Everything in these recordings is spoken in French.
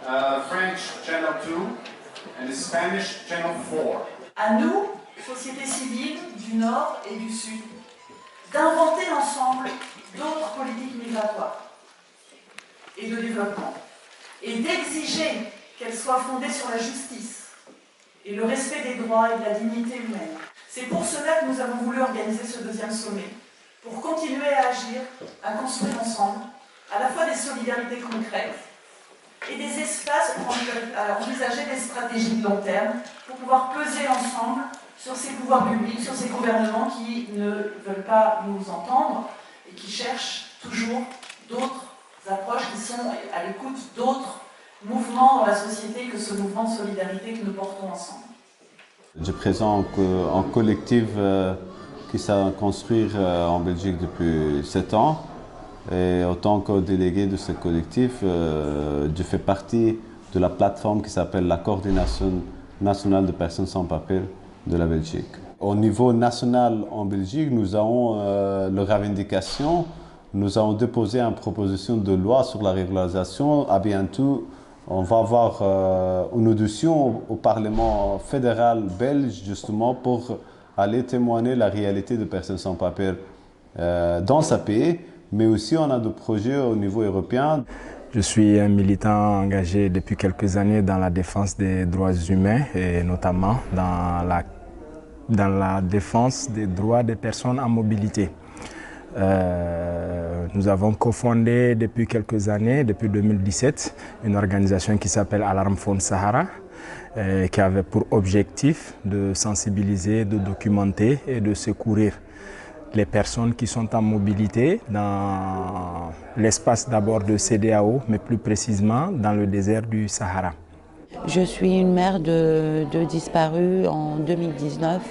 French Channel 2 and the Spanish Channel 4. À nous, société civile du Nord et du Sud, d'inventer ensemble d'autres politiques migratoires et de développement, et d'exiger qu'elles soient fondées sur la justice et le respect des droits et de la dignité humaine. C'est pour cela que nous avons voulu organiser ce deuxième sommet, pour continuer à agir, à construire ensemble, à la fois des solidarités concrètes et des espaces pour envisager des stratégies de long terme, pour pouvoir peser ensemble sur ces pouvoirs publics, sur ces gouvernements qui ne veulent pas nous entendre et qui cherchent toujours d'autres approches, qui sont à l'écoute d'autres mouvements dans la société que ce mouvement de solidarité que nous portons ensemble. Je présente un collectif qui s'est construit en Belgique depuis 7 ans. Et en tant que délégué de ce collectif, je fais partie de la plateforme qui s'appelle la Coordination nationale de personnes sans papiers de la Belgique. Au niveau national en Belgique, nous avons la revendication, nous avons déposé une proposition de loi sur la régularisation. À bientôt, on va avoir une audition au Parlement fédéral belge justement pour aller témoigner la réalité des personnes sans papiers dans ce pays. Mais aussi on a des projets au niveau européen. Je suis un militant engagé depuis quelques années dans la défense des droits humains et notamment dans la défense des droits des personnes en mobilité. Nous avons cofondé depuis quelques années, depuis 2017, une organisation qui s'appelle Alarm Phone Sahara, qui avait pour objectif de sensibiliser, de documenter et de secourir les personnes qui sont en mobilité dans l'espace d'abord de CEDEAO, mais plus précisément dans le désert du Sahara. Je suis une mère de disparus en 2019.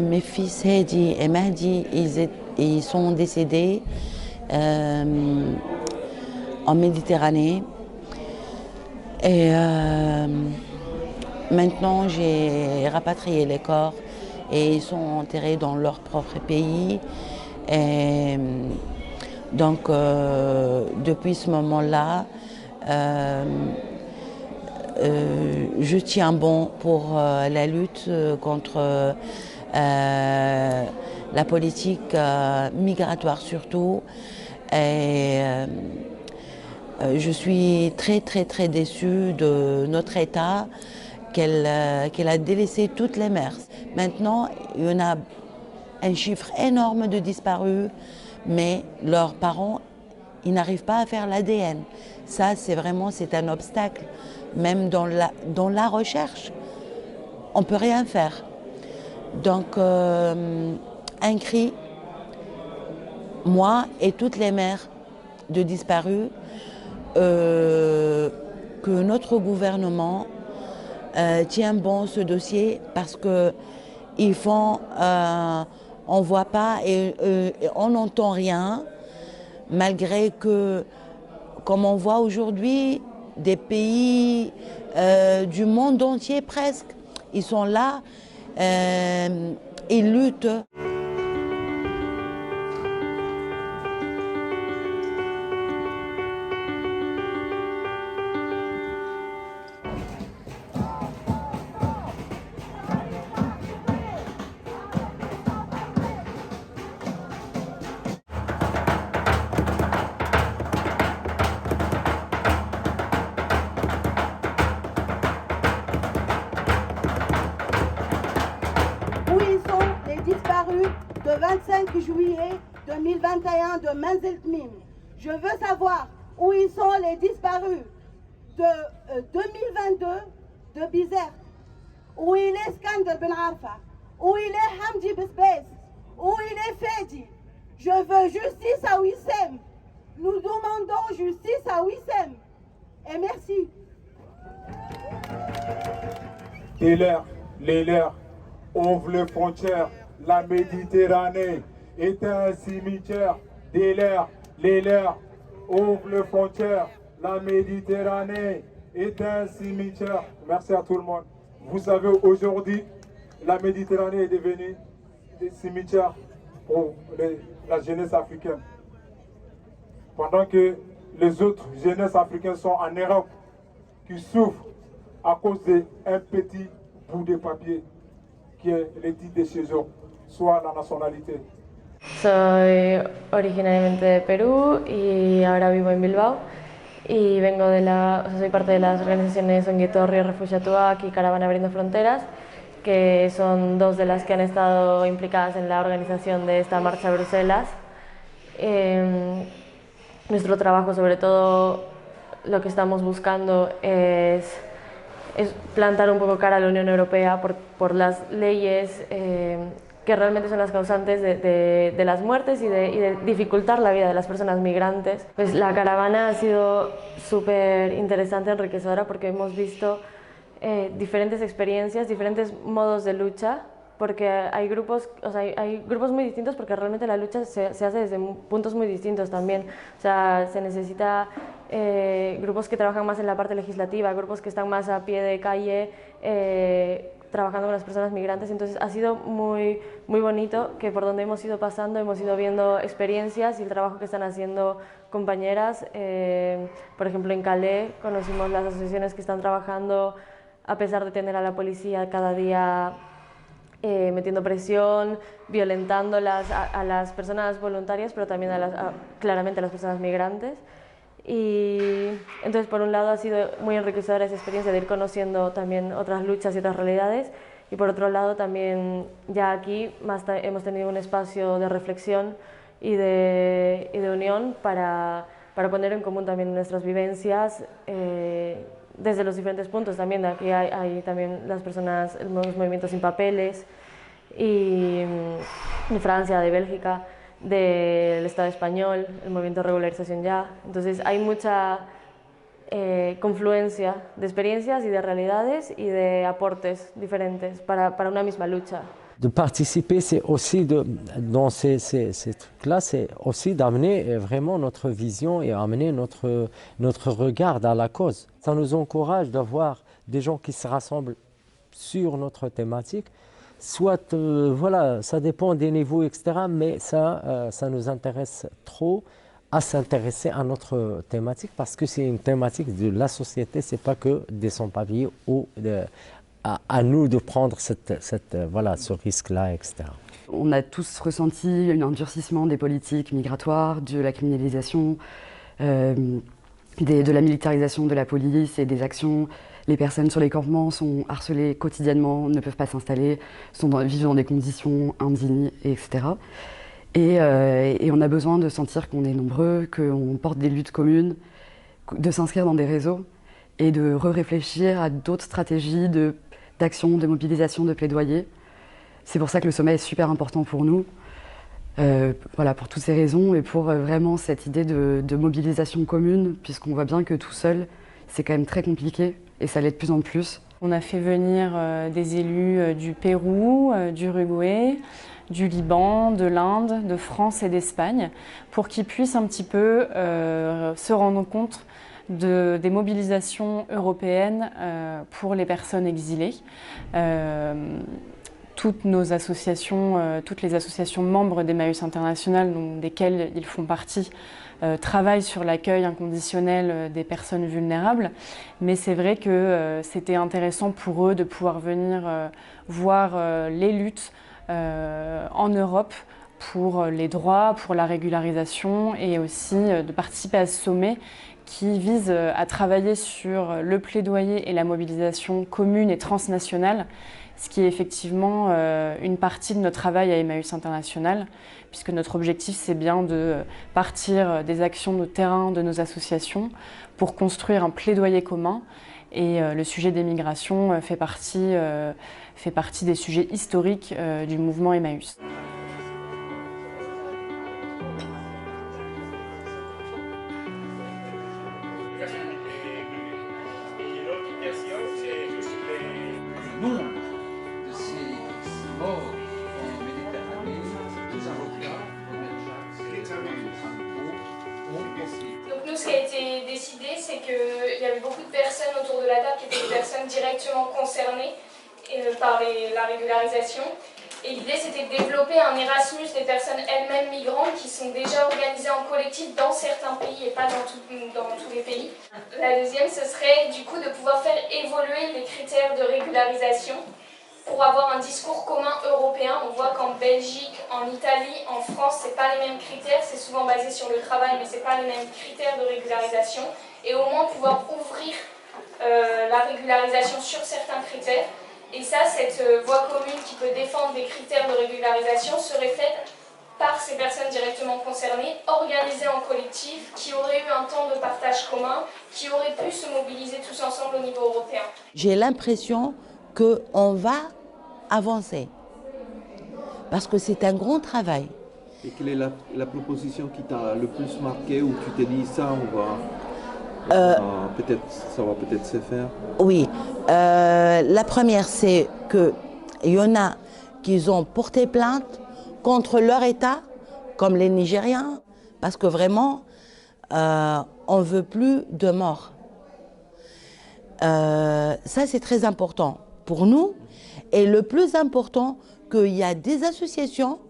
Mes fils Hedi et Mahdi, ils sont décédés en Méditerranée. Et maintenant, j'ai rapatrié les corps et ils sont enterrés dans leur propre pays. Et donc, depuis ce moment-là, je tiens bon pour la lutte contre la politique migratoire surtout. Et je suis très déçue de notre État qu'elle a délaissé toutes les mères. Maintenant, il y en a un chiffre énorme de disparus, mais leurs parents, ils n'arrivent pas à faire l'ADN. Ça, c'est un obstacle. Même dans la recherche, on ne peut rien faire. Donc, un cri, moi et toutes les mères de disparus, que notre gouvernement tient bon ce dossier parce que ils font, on voit pas et on n'entend rien, malgré que, comme on voit aujourd'hui, des pays du monde entier presque, ils sont là, ils luttent. De 25 juillet 2021 de Manzeltmim. Je veux savoir où ils sont les disparus de 2022 de Bizerte. Où il est Skander Ben Arfa. Où il est Hamdi Besbès. Où il est Fedi. Je veux justice à Wissem. Nous demandons justice à Wissem. Et merci. Les leurs, ouvrent les frontières. La Méditerranée est un cimetière. Les leurs, ouvrent les frontières. La Méditerranée est un cimetière. Merci à tout le monde. Vous savez, aujourd'hui, la Méditerranée est devenue des cimetières pour la jeunesse africaine. Pendant que les autres jeunesses africaines sont en Europe, qui souffrent à cause d'un petit bout de papier qui est le titre de séjour, soit la nationalité. Soy originariamente de Perú y ahora vivo en Bilbao y vengo soy parte de las organizaciones Ongi Etorri Refuxiatuak y Caravana Abriendo Fronteras, que son dos de las que han estado implicadas en la organización de esta marcha a Bruselas. Nuestro trabajo, sobre todo, lo que estamos buscando es plantar un poco cara a la Unión Europea por las leyes que realmente son las causantes de las muertes y de dificultar la vida de las personas migrantes. Pues la caravana ha sido súper interesante, enriquecedora, porque hemos visto diferentes experiencias, diferentes modos de lucha, porque hay grupos muy distintos, porque realmente la lucha se hace desde puntos muy distintos también. O sea, se necesita grupos que trabajan más en la parte legislativa, grupos que están más a pie de calle, trabajando con las personas migrantes. Entonces ha sido muy bonito que por donde hemos ido pasando hemos ido viendo experiencias y el trabajo que están haciendo compañeras. Por ejemplo, en Calais conocimos las asociaciones que están trabajando a pesar de tener a la policía cada día metiendo presión, violentándolas a las personas voluntarias, pero también claramente a las personas migrantes. Y entonces, por un lado, ha sido muy enriquecedora esa experiencia de ir conociendo también otras luchas y otras realidades, y por otro lado también ya aquí hemos tenido un espacio de reflexión y de unión para poner en común también nuestras vivencias desde los diferentes puntos. También aquí hay también los movimientos sin papeles, y de Francia, de Bélgica, del Estado español, el movimiento de regularización ya. Entonces hay mucha confluencia de experiencias y de realidades y de aportes diferentes para una misma lucha. De participer, c'est aussi dans ces trucs-là, c'est aussi d'amener vraiment notre vision et amener notre regard à la cause. Ça nous encourage d'avoir des gens qui se rassemblent sur notre thématique. Soit, voilà, ça dépend des niveaux, etc., mais ça nous intéresse trop à s'intéresser à notre thématique, parce que c'est une thématique de la société, c'est pas que des sans-papiers ou à nous de prendre voilà, ce risque-là, etc. On a tous ressenti un endurcissement des politiques migratoires, de la criminalisation, de la militarisation de la police et des actions. Les personnes sur les campements sont harcelées quotidiennement, ne peuvent pas s'installer, vivent dans des conditions indignes, etc. Et on a besoin de sentir qu'on est nombreux, qu'on porte des luttes communes, de s'inscrire dans des réseaux et de réfléchir à d'autres stratégies d'action, de mobilisation, de plaidoyer. C'est pour ça que le sommet est super important pour nous, voilà, pour toutes ces raisons, et pour vraiment cette idée de mobilisation commune, puisqu'on voit bien que tout seul, c'est quand même très compliqué, et ça l'est de plus en plus. On a fait venir des élus du Pérou, d'Uruguay, du Liban, de l'Inde, de France et d'Espagne, pour qu'ils puissent un petit peu se rendre compte des mobilisations européennes pour les personnes exilées. Toutes nos associations, toutes les associations membres d'Emmaüs International, donc desquelles ils font partie, travaillent sur l'accueil inconditionnel des personnes vulnérables. Mais c'est vrai que c'était intéressant pour eux de pouvoir venir voir les luttes en Europe pour les droits, pour la régularisation, et aussi de participer à ce sommet qui vise à travailler sur le plaidoyer et la mobilisation commune et transnationale, ce qui est effectivement une partie de notre travail à Emmaüs International, puisque notre objectif, c'est bien de partir des actions de terrain de nos associations pour construire un plaidoyer commun. Et le sujet des migrations fait partie des sujets historiques du mouvement Emmaüs. Donc nous, ce qui a été décidé, c'est qu'il y avait beaucoup de personnes autour de la table qui étaient des personnes directement concernées par la régularisation. Et l'idée, c'était de développer un Erasmus des personnes elles-mêmes migrantes qui sont déjà organisées en collectif dans certains pays et pas dans tous les pays. La deuxième, ce serait du coup de pouvoir faire évoluer les critères de régularisation pour avoir un discours commun européen. On voit qu'en Belgique, en Italie, en France, c'est pas les mêmes critères, c'est souvent basé sur le travail, mais c'est pas les mêmes critères de régularisation. Et au moins pouvoir ouvrir la régularisation sur certains critères. Et ça, cette voie commune qui peut défendre des critères de régularisation serait faite par ces personnes directement concernées, organisées en collectif, qui auraient eu un temps de partage commun, qui auraient pu se mobiliser tous ensemble au niveau européen. J'ai l'impression qu'on va avancer, parce que c'est un grand travail. Et quelle est la proposition qui t'a le plus marqué, où tu t'es dit ça, ça va peut-être se faire? Oui, la première, c'est qu'il y en a qui ont porté plainte contre leur État, comme les Nigériens, parce que vraiment, on ne veut plus de morts. Ça, c'est très important pour nous. Et le plus important, qu'il y a des associations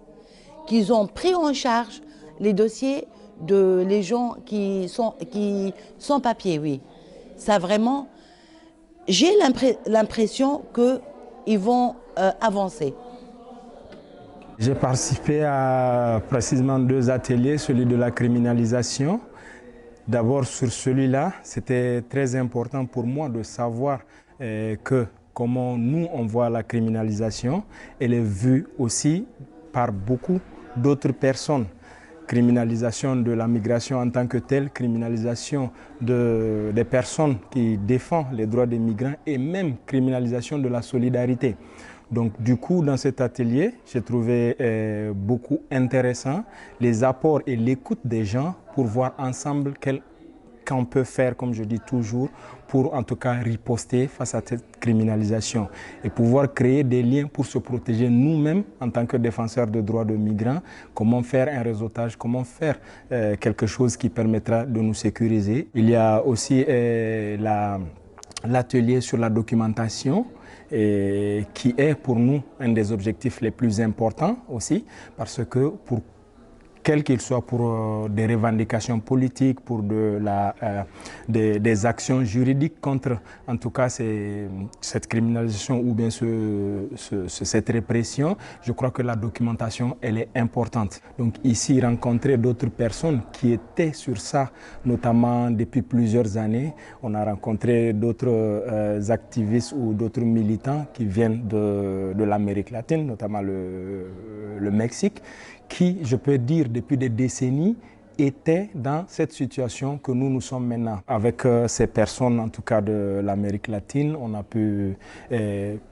qui ont pris en charge les dossiers de les gens qui sont sans papier, oui. Ça vraiment, j'ai l'impression qu'ils vont avancer. J'ai participé à précisément 2 ateliers, celui de la criminalisation. D'abord sur celui-là, c'était très important pour moi de savoir comment nous on voit la criminalisation. Elle est vue aussi par beaucoup d'autres personnes. Criminalisation de la migration en tant que telle, criminalisation des personnes qui défendent les droits des migrants et même criminalisation de la solidarité. Donc du coup, dans cet atelier, j'ai trouvé beaucoup intéressant les apports et l'écoute des gens pour voir ensemble qu'on peut faire, comme je dis toujours, pour en tout cas riposter face à cette criminalisation et pouvoir créer des liens pour se protéger nous-mêmes en tant que défenseurs de droits de migrants, comment faire un réseautage, comment faire quelque chose qui permettra de nous sécuriser. Il y a aussi l'atelier sur la documentation, qui est pour nous un des objectifs les plus importants aussi, parce que quel qu'il soit, pour des revendications politiques, pour des actions juridiques contre, en tout cas, cette criminalisation ou bien cette répression, je crois que la documentation, elle est importante. Donc ici, rencontrer d'autres personnes qui étaient sur ça, notamment depuis plusieurs années. On a rencontré d'autres activistes ou d'autres militants qui viennent de l'Amérique latine, notamment le Mexique, qui, je peux dire, depuis des décennies, étaient dans cette situation que nous sommes maintenant. Avec ces personnes, en tout cas de l'Amérique latine, on a pu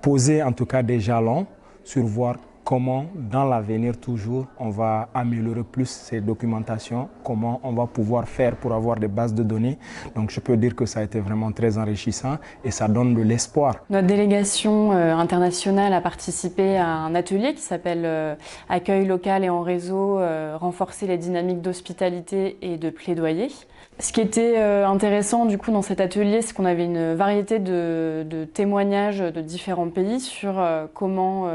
poser en tout cas des jalons sur voir comment, dans l'avenir toujours, on va améliorer plus ces documentations, comment on va pouvoir faire pour avoir des bases de données. Donc je peux dire que ça a été vraiment très enrichissant et ça donne de l'espoir. Notre délégation internationale a participé à un atelier qui s'appelle Accueil local et en réseau, renforcer les dynamiques d'hospitalité et de plaidoyer. Ce qui était intéressant du coup dans cet atelier, c'est qu'on avait une variété de témoignages de différents pays sur comment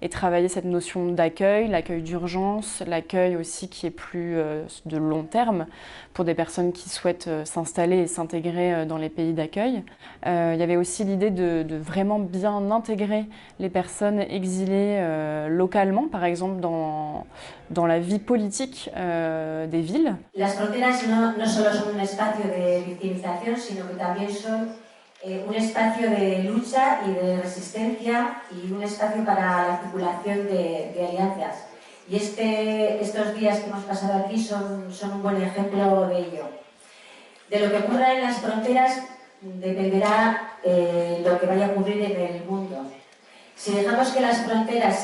est travaillée cette notion d'accueil, l'accueil d'urgence, l'accueil aussi qui est plus de long terme pour des personnes qui souhaitent s'installer et s'intégrer dans les pays d'accueil. Il y avait aussi l'idée de vraiment bien intégrer les personnes exilées localement, par exemple dans la vie politique des villes. Las fronteras no solo son un espacio de victimización, sino que también son un espacio de lucha y de resistencia y un espacio para la articulación de alianzas. Y estos días que hemos pasado aquí son un buen ejemplo de ello. De lo que ocurra en las fronteras dependerá lo que vaya a ocurrir en el mundo. Si dejamos que las fronteras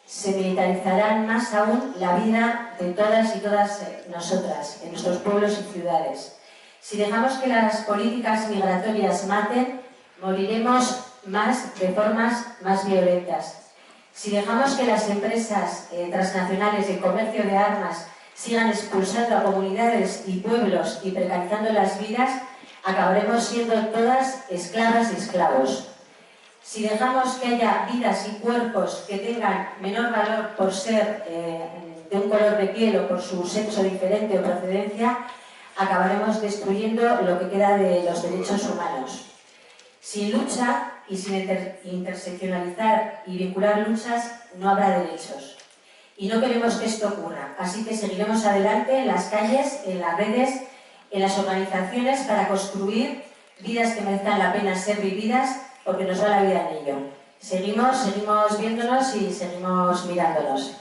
se militarizarán más aún la vida de todas y todas nosotras, en nuestros pueblos y ciudades. Si dejamos que las políticas migratorias maten, moriremos más de formas más violentas. Si dejamos que las empresas transnacionales de comercio de armas sigan expulsando a comunidades y pueblos y precarizando las vidas, acabaremos siendo todas esclavas y esclavos. si dejamos que haya vidas y cuerpos que tengan menor valor por ser de un color de piel o por su sexo diferente o procedencia, acabaremos destruyendo lo que queda de los derechos humanos. Sin lucha y sin interseccionalizar y vincular luchas, no habrá derechos. Y no queremos que esto ocurra, así que seguiremos adelante en las calles, en las redes, en las organizaciones para construir vidas que merezcan la pena ser vividas, porque nos va la vida en ello. Seguimos viéndonos y seguimos mirándonos.